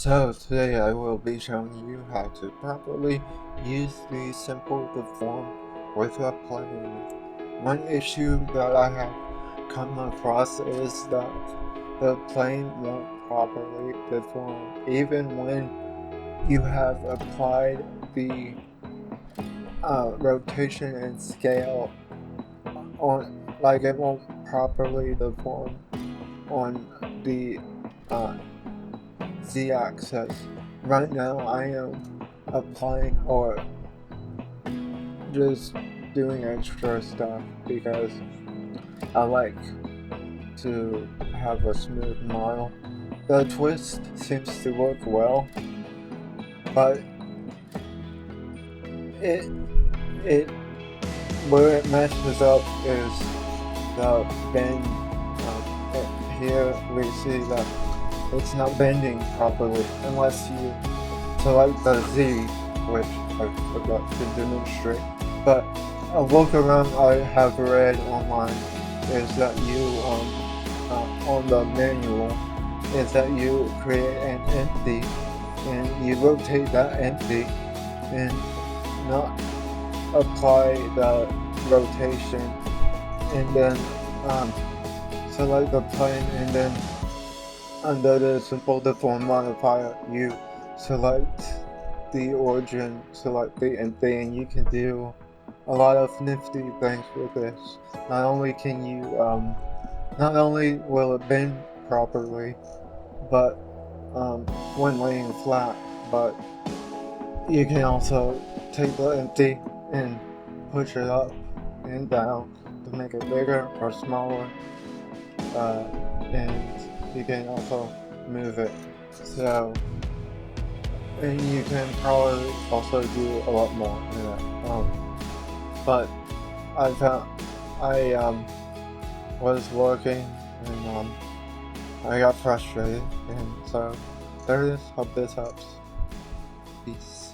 So today I will be showing you how to properly use the Simple Deform with a plane. One issue that I have come across is that the plane won't properly deform even when you have applied the rotation and scale on, like it won't properly deform on the uh, z-axis. Right now I am applying or just doing extra stuff because I like to have a smooth model. The twist seems to work well, but it it where it messes up is the bend. Here we see that it's not bending properly unless you select the Z, which I forgot to demonstrate. But a workaround I have read online is that you, on the manual, is that you create an empty and you rotate that empty and not apply the rotation, and then select the plane, and then under the Simple Deform Modifier you select the origin, select the empty, and you can do a lot of nifty things with this. Not only can you, not only will it bend properly, but when laying flat, but you can also take the empty and push it up and down to make it bigger or smaller, and you can also move it. So, and you can probably also do a lot more in it. But I found I was working and I got frustrated, and so there it is. Hope this helps. Peace.